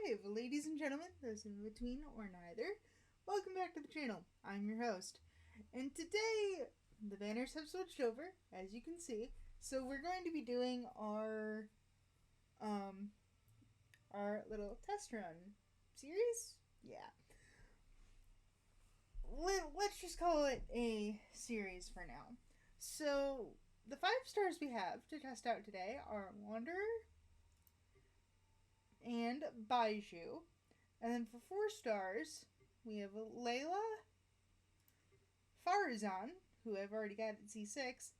5, ladies and gentlemen, those in between or neither. Welcome back to the channel. I'm your host. And today, the banners have switched over, as you can see. So we're going to be doing our little test run series? Yeah. Let's just call it a series for now. So, the 5 stars we have to test out today are Wanderer and Baizhu. And then for 4 stars, we have Layla, Farazan, who I've already got at C6,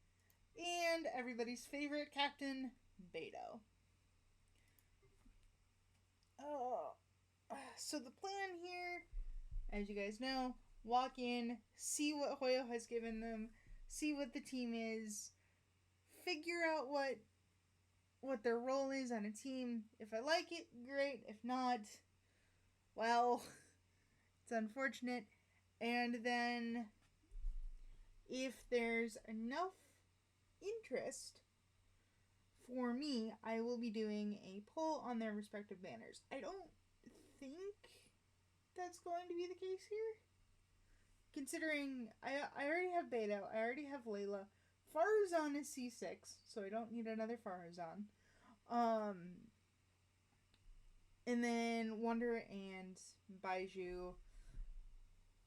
and everybody's favorite captain, Beto. So the plan here, as you guys know, walk in, see what Hoyo has given them, see what the team is, figure out what their role is on a team. If I like it, great. If not, well, it's unfortunate. And then if there's enough interest for me, I will be doing a poll on their respective banners. I don't think that's going to be the case here, considering I already have Beto, I already have Layla. Farazan is C6, so I don't need another Farazan. And then Wanderer and Baizhu,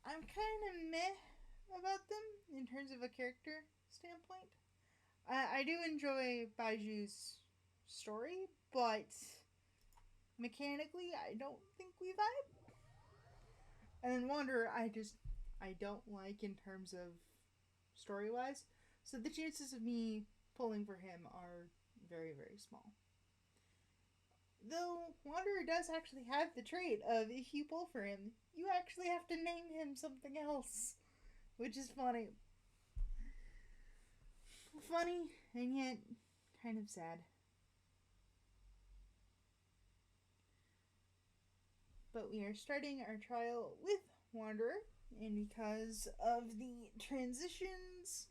I'm kind of meh about them in terms of a character standpoint. I do enjoy Baizhu's story, but mechanically, I don't think we vibe. And then Wanderer, I don't like in terms of story-wise. So the chances of me pulling for him are very, very small. Though Wanderer does actually have the trait of, if you pull for him, you actually have to name him something else, which is funny. Funny, and yet kind of sad. But we are starting our trial with Wanderer, and because of the transitions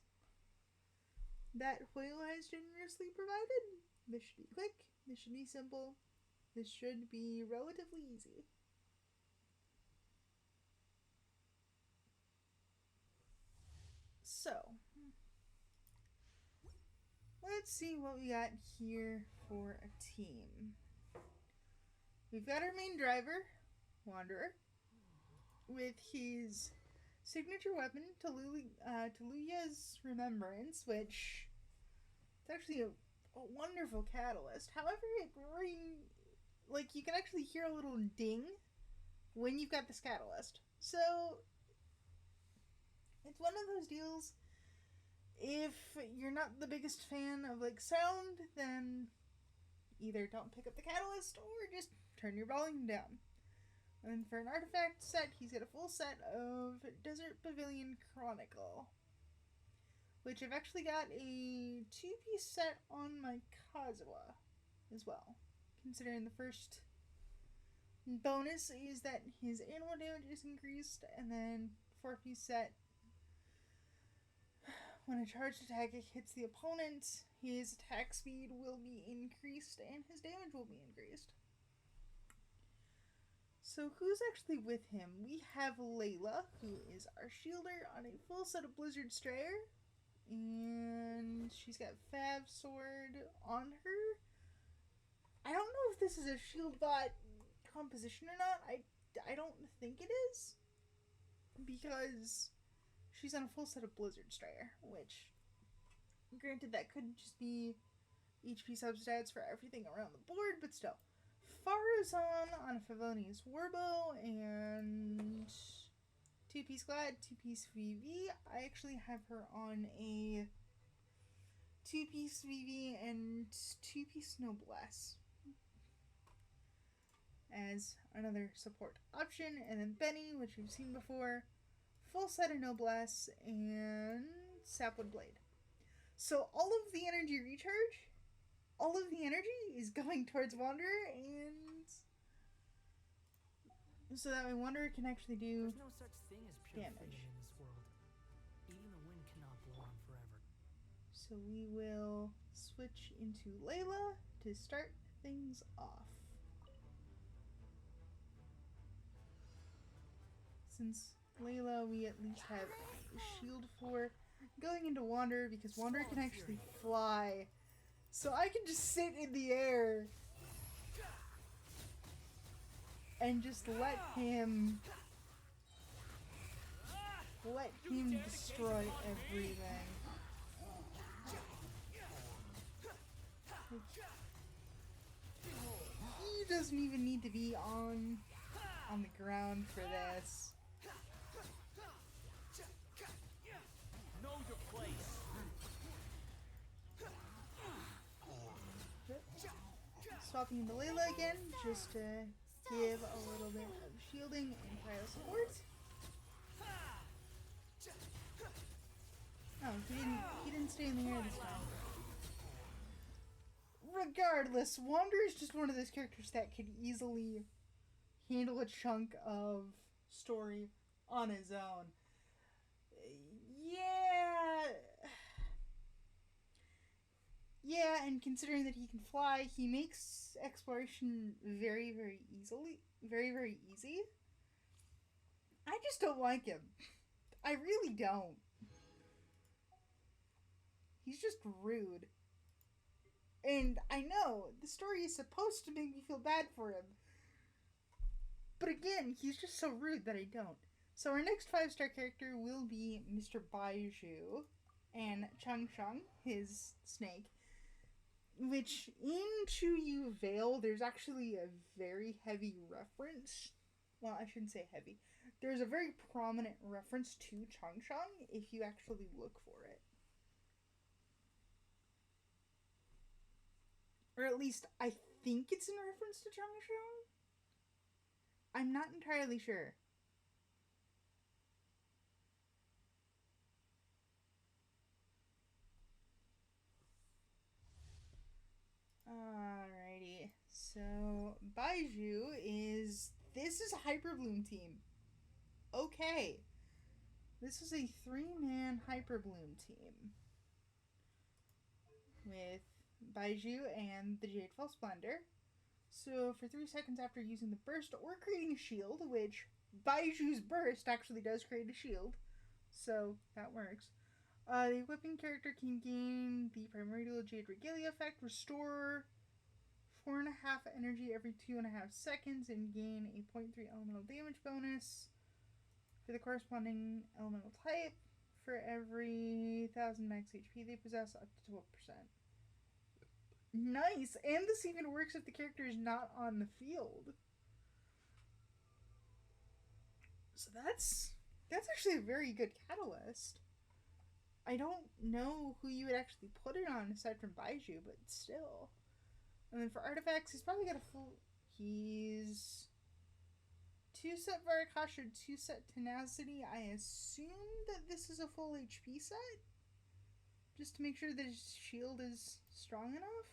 that Hoyo has generously provided, this should be quick, this should be simple, this should be relatively easy. So, let's see what we got here for a team. We've got our main driver, Wanderer, with his signature weapon, Taluya's Remembrance, which it's actually a wonderful catalyst. However, you can actually hear a little ding when you've got this catalyst. So, it's one of those deals, if you're not the biggest fan of sound, then either don't pick up the catalyst or just turn your volume down. And for an artifact set, he's got a full set of Desert Pavilion Chronicle, which I've actually got a 2-piece set on my Kazuha as well. Considering the first bonus is that his animal damage is increased, and then 4-piece set, when a charged attack hits the opponent, his attack speed will be increased and his damage will be increased. So who's actually with him? We have Layla, who is our shielder on a full set of Blizzard Strayer. And she's got Fab Sword on her. I don't know if this is a shield bot composition or not. I don't think it is, because she's on a full set of Blizzard Strayer, which, granted, that could just be HP substats for everything around the board, but still. Farazan on a Favonius Warbow and 2-piece Glad, 2-piece VV. I actually have her on a 2-piece VV and 2-piece Noblesse as another support option. And then Benny, which we've seen before, full set of Noblesse and Sapwood Blade. So all of the energy recharge, all of the energy is going towards Wanderer, and so that way Wanderer can actually do There's no such thing as pure damage freedom in this world. Even the wind cannot blow on forever. So we will switch into Layla to start things off. since Layla we at least have a shield for. Going into Wanderer because Wanderer can actually fly. So I can just sit in the air and just let him destroy everything. He doesn't even need to be on the ground for this. Know your place. Swapping into Layla again, just to give a little bit of shielding and cryo support. Oh, he didn't stay in the air this time. Regardless, Wander is just one of those characters that could easily handle a chunk of story on his own. Yeah, and considering that he can fly, he makes exploration very, very easy. I just don't like him. I really don't. He's just rude. And I know, the story is supposed to make me feel bad for him. But again, he's just so rude that I don't. So our next 5-star character will be Mr. Baizhu and Changsheng, his snake. Which, in Chuyu Vale, there's actually a very heavy reference. Well, I shouldn't say heavy. There's a very prominent reference to Changsheng if you actually look for it. Or at least, I think it's in reference to Changsheng. I'm not entirely sure. Alrighty, so Baizhu this is a Hyper Bloom team. Okay. This is a 3-man Hyper Bloom team. With Baizhu and the Jadefall Splendor. So for 3 seconds after using the burst or creating a shield, which Baiju's burst actually does create a shield, so that works. The equipping character can gain the Primordial Jade Regalia effect, restore 4.5 energy every 2.5 seconds, and gain a 0.3 elemental damage bonus for the corresponding elemental type for every 1000 max HP they possess, up to 12%. Nice! And this even works if the character is not on the field. So that's actually a very good catalyst. I don't know who you would actually put it on aside from Baizhu, but still. And then for artifacts, he's probably got a full... He's 2-set Varakasha, 2-set Tenacity. I assume that this is a full HP set? Just to make sure that his shield is strong enough?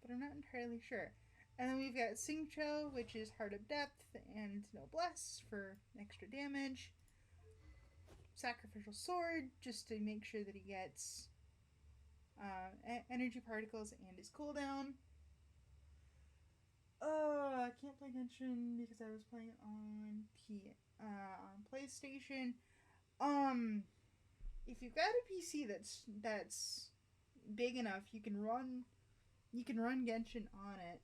But I'm not entirely sure. And then we've got Xingqiu, which is Heart of Depth and Noblesse for extra damage. Sacrificial Sword, just to make sure that he gets energy particles and his cooldown. I can't play Genshin because I was playing on PlayStation. If you've got a PC that's big enough, you can run Genshin on it.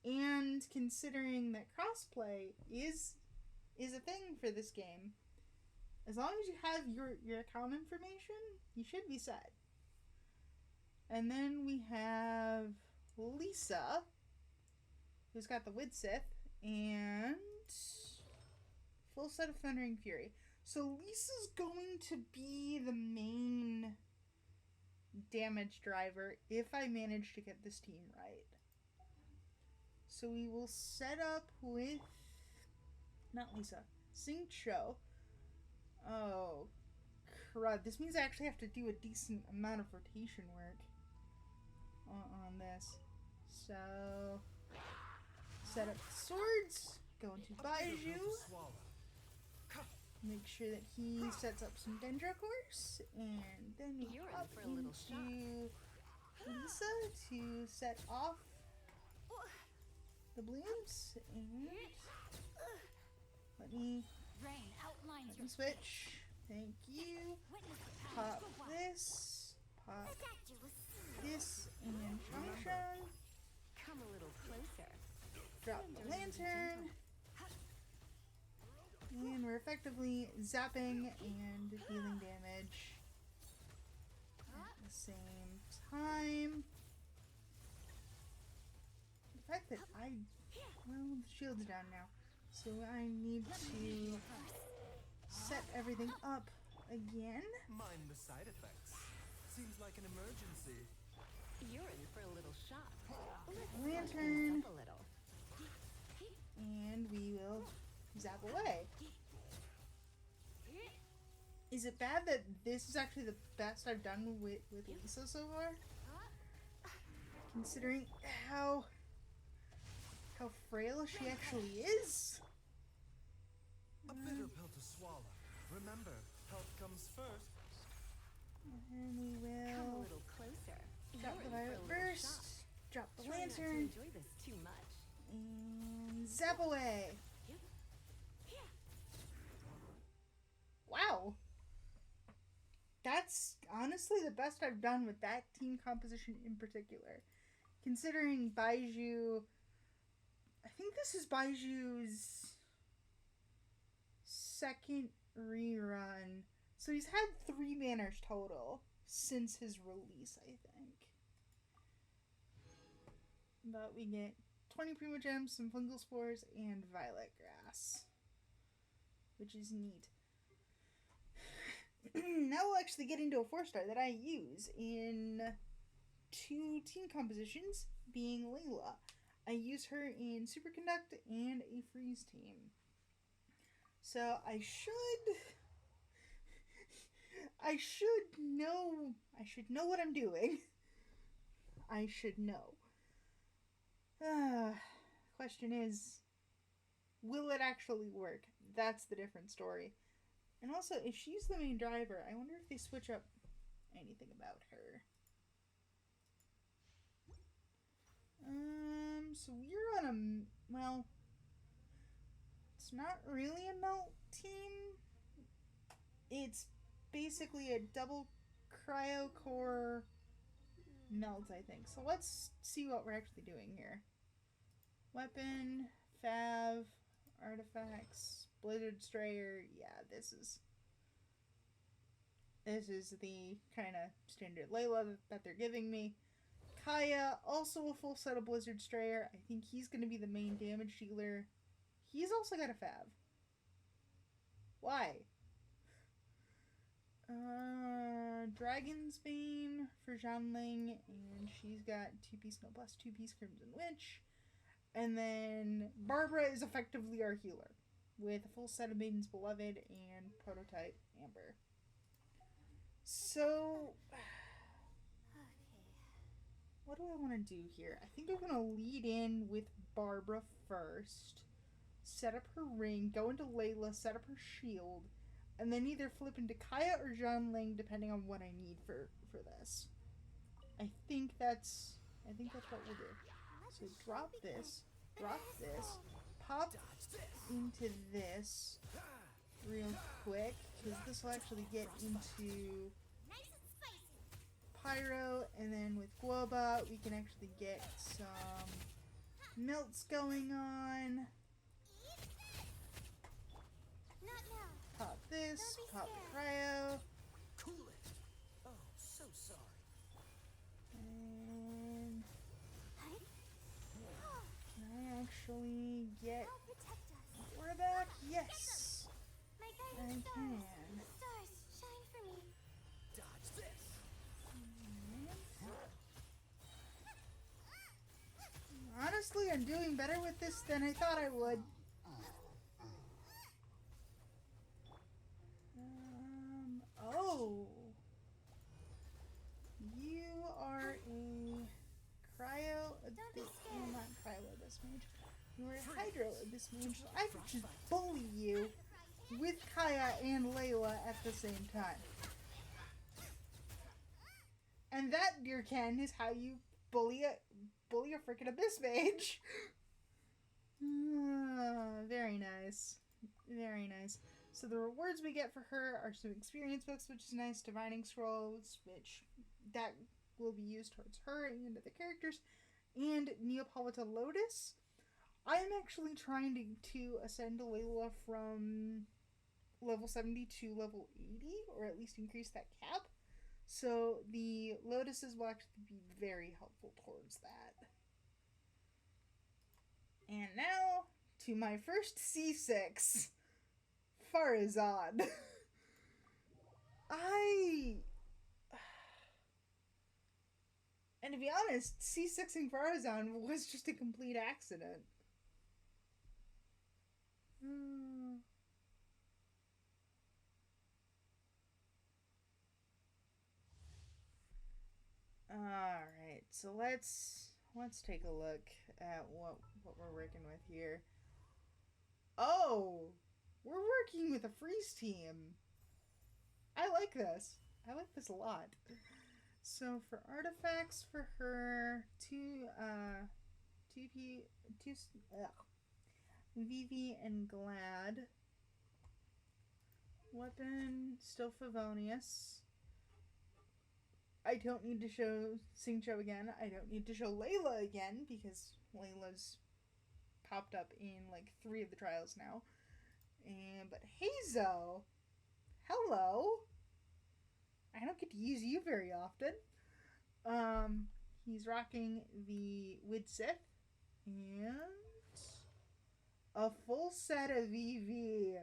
And considering that crossplay is a thing for this game, as long as you have your account information, you should be set. And then we have Lisa, who's got the Widsith, and full set of Thundering Fury. So Lisa's going to be the main damage driver if I manage to get this team right. So we will set up with, not Lisa, Xingqiu. Oh, crud. This means I actually have to do a decent amount of rotation work on this. So, set up the swords, go into Baizhu, make sure that he sets up some Dendro Course, and then we up into Lisa to set off the blooms, and let me Rain outlines your Switch. Thank you. witness the power Pop of the wild. this. Pop The statue was this. And Shang. come a little closer. Drop the lantern. And we're effectively zapping and dealing damage at the same time. The fact that well, the shield's down now. So I need to set everything up again. Mind the side effects. Seems like an emergency. You're in for a little shock. Lantern. Up a little. And we will zap away. Is it bad that this is actually the best I've done with Lisa so far? Considering how frail she actually is? A bitter pill to swallow. Remember, health comes first. And we Come a will little closer. drop You're the in for a violet little burst, shock. drop the Try not to lantern, enjoy this too much. and zap away. Wow. That's honestly the best I've done with that team composition in particular. Considering Baiju, I think this is Baiju's second rerun. So he's had 3 banners total since his release, I think. But we get 20 Primo Gems, some fungal spores, and violet grass, which is neat. Now we'll actually get into a 4-star that I use in 2 team compositions, being Layla. I use her in Superconduct and a Freeze team. So I should know what I'm doing. I should know. Question is, will it actually work? That's the different story. And also, if she's the main driver, I wonder if they switch up anything about her. So we're on a, well, it's not really a melt team. It's basically a double cryo core melt, I think. So let's see what we're actually doing here. Weapon, Fav, artifacts, Blizzard Strayer. Yeah, this is the kind of standard Layla that they're giving me. Kaya, also a full set of Blizzard Strayer. I think he's going to be the main damage dealer. He's also got a Fav. Why? Dragon's Bane for Zhanling, and she's got 2-piece Noblesse, 2-piece Crimson Witch. And then Barbara is effectively our healer, with a full set of Maiden's Beloved and Prototype Amber. So, what do I want to do here? I think I'm going to lead in with Barbara first, set up her ring, go into Layla, set up her shield, and then either flip into Kaya or Zhanling, depending on what I need for this. I think that's what we'll do. So drop this, pop into this real quick, because this will actually get into Pyro, and then with Guoba we can actually get some melts going on. Pop this, pop cryo, Cool it. Oh, so sorry. and can I actually get Guoba back? Yes, I can. Dodge this. Honestly, I'm doing better with this than I thought I would. Oh. You are a cryo abyss, well, not cryo abyss mage. You are a hydro abyss mage, so I could just bully you with Kaya and Layla at the same time. And that, dear Ken, is how you bully a freaking abyss mage. Very nice. Very nice. So the rewards we get for her are some experience books, which is nice, divining scrolls, which that will be used towards her and the characters, and Neapolitan Lotus. I'm actually trying to ascend Layla from level 70 to level 80, or at least increase that cap. So the Lotuses will actually be very helpful towards that. And now to my first C6, Farazan. And to be honest, C6ing Farazan was just a complete accident. Alright, so let's take a look at what we're working with here. Oh, we're working with a freeze team. I like this. I like this a lot. So for artifacts for her, Vivi and Glad. Weapon, still Favonius. I don't need to show Xingqiu again. I don't need to show Layla again because Layla's popped up in like 3 of the trials now. But Hazo, hello. I don't get to use you very often. He's rocking the Widsith and a full set of VV.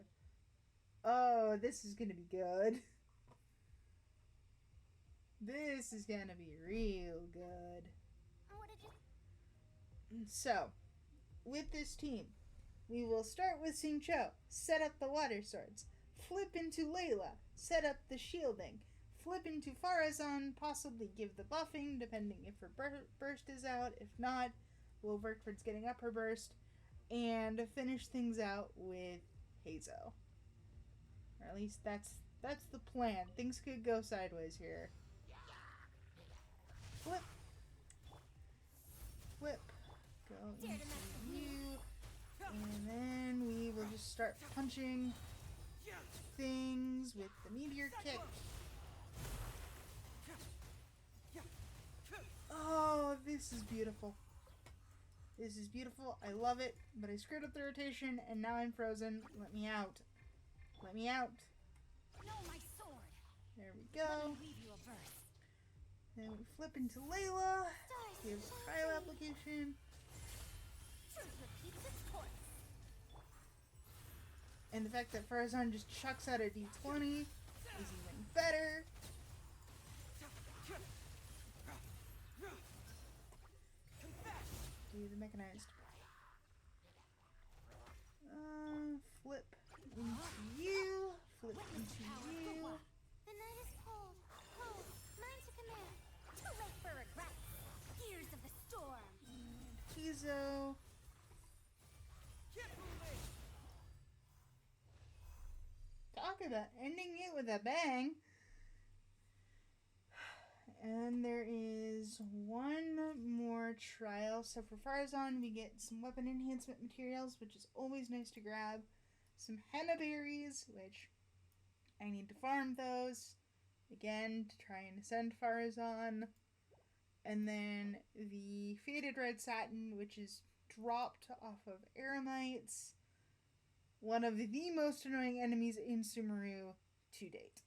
Oh, this is gonna be good. This is gonna be real good. So, with this team, we will start with Xingqiu, set up the water swords, flip into Layla, set up the shielding, flip into Farazan, possibly give the buffing, depending if her burst is out. If not, we'll work towards getting up her burst, and finish things out with Hazo. Or at least that's the plan. Things could go sideways here. Flip. Flip. Go into you. And then we will just start punching things with the meteor kick. Oh, this is beautiful. This is beautiful. I love it. But I screwed up the rotation and now I'm frozen. Let me out. Let me out. No, my sword. There we go. Then we flip into Layla. Give trial application. And the fact that Farazan just chucks out a D20 is even better. Do the mechanized. Flip into you. Flip into you. The night is cold, cold, mine to command. Too late for regret. Gears of the storm. Hazo. Talk about ending it with a bang. And there is one more trial. So for Farazan, we get some weapon enhancement materials, which is always nice to grab. Some henna berries, which I need to farm those. Again, to try and ascend Farazan. And then the Faded Red Satin, which is dropped off of Eremites. One of the most annoying enemies in Sumeru to date.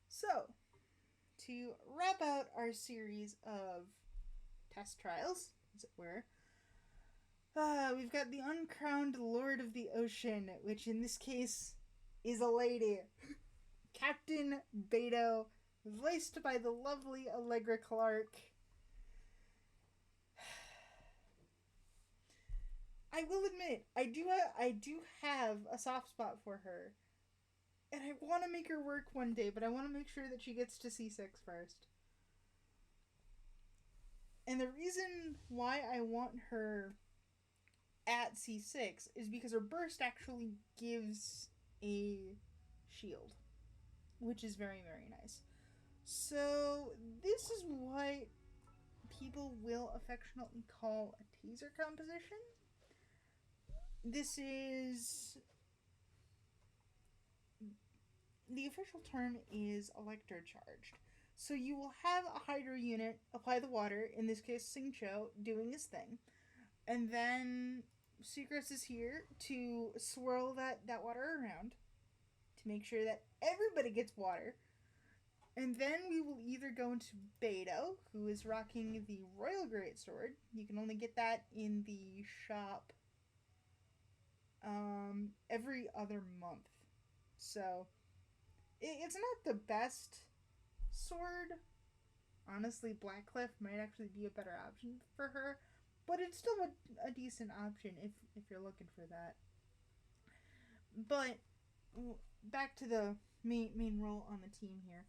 So, to wrap out our series of test trials, as it were, we've got the Uncrowned Lord of the Ocean, which in this case is a lady. Captain Beto, voiced by the lovely Allegra Clark. I will admit, I do have a soft spot for her. And I want to make her work one day, but I want to make sure that she gets to C6 first. And the reason why I want her at C6 is because her burst actually gives a shield, which is very, very nice. So this is what people will affectionately call a taser composition. this is the official term is electrocharged. So you will have a Hydro unit apply the water, in this case Xingqiu, doing his thing. And then Seacrest is here to swirl that water around to make sure that everybody gets water. And then we will either go into Beto, who is rocking the Royal Greatsword. You can only get that in the shop every other month. So it's not the best sword. Honestly, Blackcliff might actually be a better option for her, but it's still a decent option if you're looking for that. But back to the main role on the team here.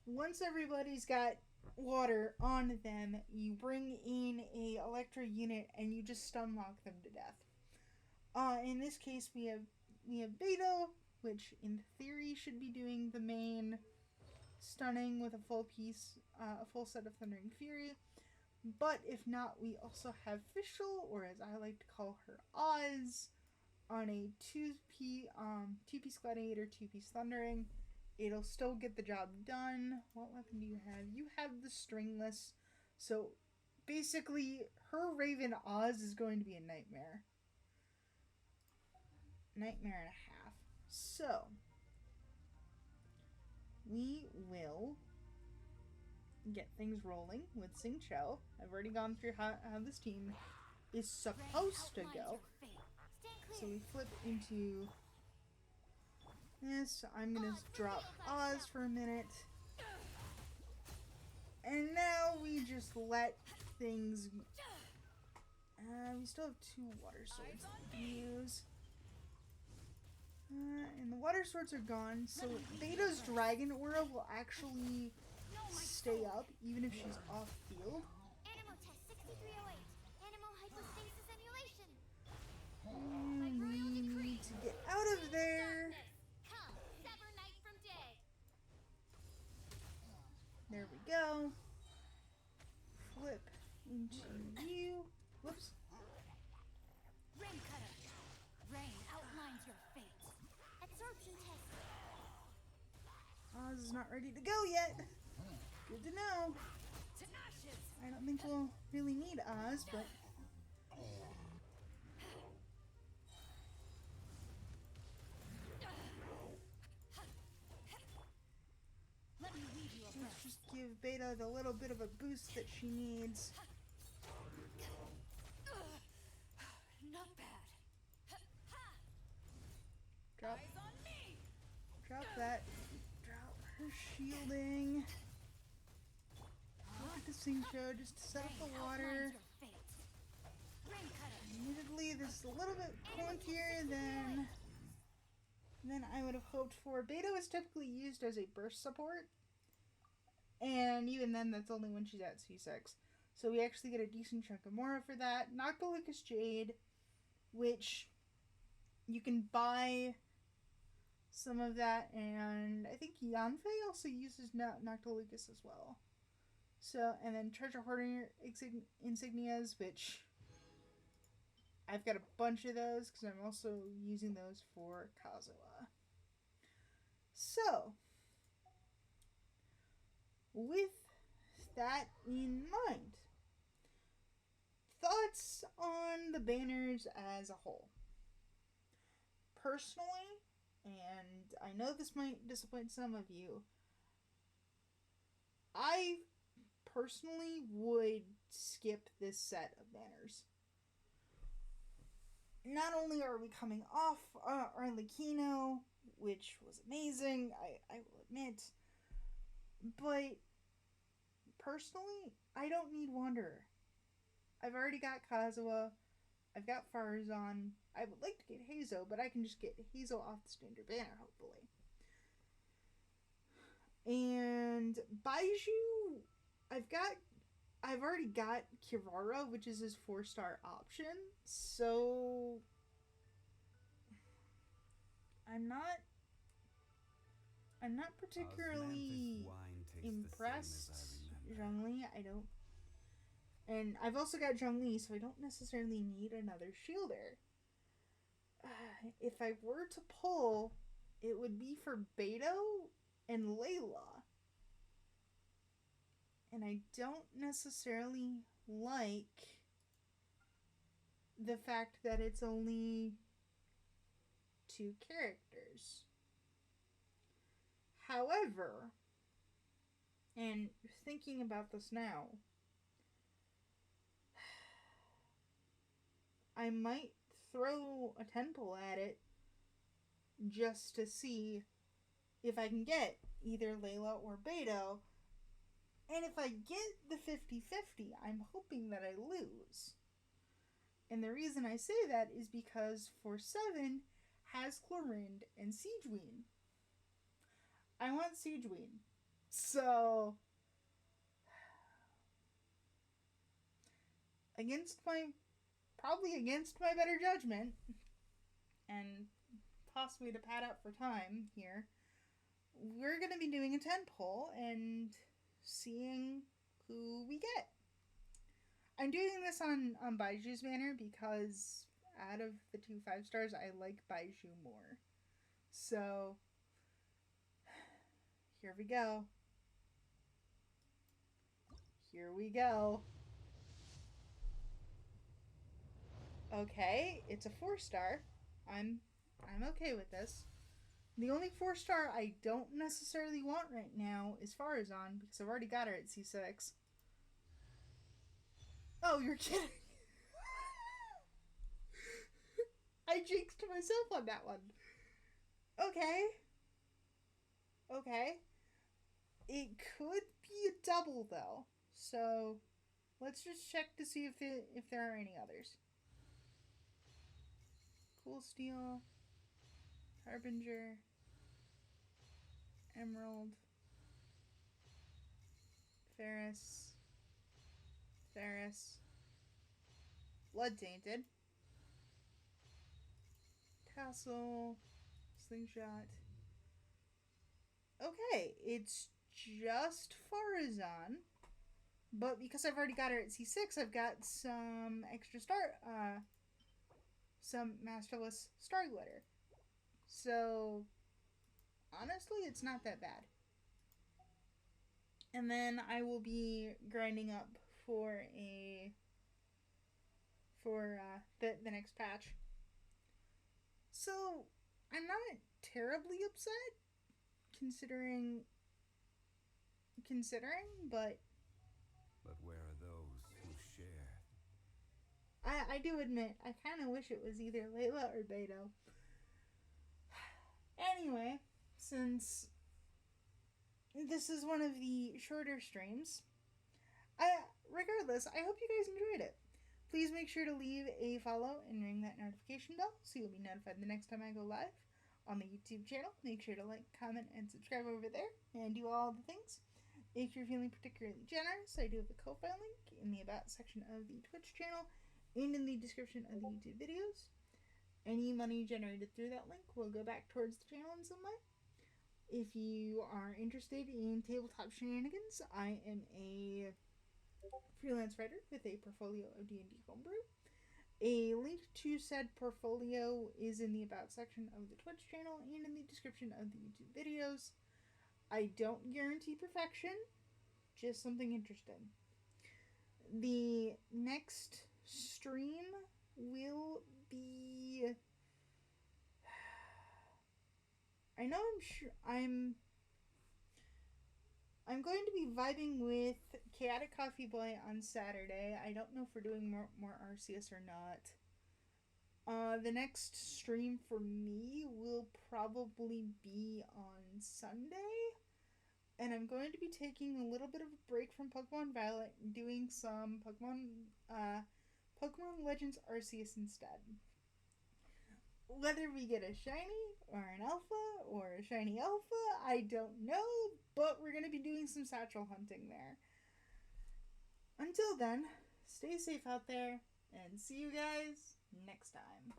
Once everybody's got water on them, you bring in a Electro unit and you just stun lock them to death. In this case, we have Beto, which in theory should be doing the main stunning with a full set of Thundering Fury. But if not, we also have Fischl, or as I like to call her, Oz, on a 2-piece Gladiator, 2-piece Thundering. It'll still get the job done. What weapon do you have? You have the Stringless. So basically, her Raven Oz is going to be a nightmare. Nightmare and a half. So we will get things rolling with Xingqiu. I've already gone through how this team is supposed to go. So we flip into this. I'm gonna drop Oz for a minute. And now we just let things... we still have 2 water swords to use. And the water swords are gone, so Beta's Dragon Aura will actually stay up even if she's off field. Animo test 6308. Animo hypostasis emulation. And we need to get out of there. Come, sever night from day. There we go. Flip into you. Whoops. Rain cutter. Rain outlines your fate. Absorption test. Oz is not ready to go yet. Good to know. I don't think we'll really need Oz, but... Let me lead you a let's just give Beta the little bit of a boost that she needs. Not bad. Drop that. Drop her shielding. Look at this thing show just to set up the water. Admittedly, this is a little bit clunkier than I would have hoped for. Beta is typically used as a burst support, and even then, that's only when she's at C6. So we actually get a decent chunk of Mora for that. Noctilucous Jade, which you can buy some of that, and I think Yanfei also uses Noctilucous as well. So, and then Treasure Hoarding Insignias, which I've got a bunch of those because I'm also using those for Kazuha. So, with that in mind, thoughts on the banners as a whole. Personally, and I know this might disappoint some of you, I personally would skip this set of banners. Not only are we coming off Arlecchino, which was amazing, I will admit, but personally, I don't need Wanderer. I've already got Kazuha, I've got Farazan, I would like to get Hazo, but I can just get Hazo off the standard banner, hopefully. And Baiju, I've already got Kirara, which is his 4-star option, so I'm not particularly impressed. Zhongli, And I've also got Zhongli, so I don't necessarily need another shielder. If I were to pull, it would be for Beto and Layla. And I don't necessarily like the fact that it's only 2 characters. However, and thinking about this now, I might throw a 10 pull at it just to see if I can get either Layla or Beto. And if I get the 50-50, I'm hoping that I lose. And the reason I say that is because Force 7 has Clorind and Siegeween. I want Siegeween. So, probably against my better judgment, and possibly to pad out for time here, we're going to be doing a 10 pull and seeing who we get. I'm doing this on Baiju's banner because out of the 2 5-stars, I like Baiju more. So, here we go. Here we go. Okay, it's a 4-star. I'm okay with this. The only 4-star I don't necessarily want right now is Farazan, because I've already got her at C6. Oh, you're kidding. I jinxed myself on that one. Okay. Okay. It could be a double, though. So, let's just check to see if there are any others. Cool Steel, Harbinger, Emerald, Ferris, Blood Tainted, Tassel, Slingshot. Okay, it's just Farazan, but because I've already got her at C6, I've got some extra some Masterless Star Glitter. So, honestly, it's not that bad. And then I will be grinding up for the next patch. So, I'm not terribly upset, considering, but where are those who share? I do admit, I kind of wish it was either Layla or Beto. Anyway, since this is one of the shorter streams, regardless, I hope you guys enjoyed it. Please make sure to leave a follow and ring that notification bell so you'll be notified the next time I go live on the YouTube channel. Make sure to like, comment, and subscribe over there and do all the things. If you're feeling particularly generous, I do have a Ko-Fi link in the About section of the Twitch channel and in the description of the YouTube videos. Any money generated through that link will go back towards the channel in some way. If you are interested in tabletop shenanigans, I am a freelance writer with a portfolio of D&D homebrew. A link to said portfolio is in the About section of the Twitch channel and in the description of the YouTube videos. I don't guarantee perfection, just something interesting. The next stream will be... I'm going to be vibing with Chaotic Coffee Boy on Saturday. I don't know if we're doing more Arceus or not. The next stream for me will probably be on Sunday. And I'm going to be taking a little bit of a break from Pokemon Violet and doing some Pokemon Legends Arceus instead. Whether we get a shiny or an alpha or a shiny alpha, I don't know, but we're going to be doing some satchel hunting there. Until then, stay safe out there, and see you guys next time.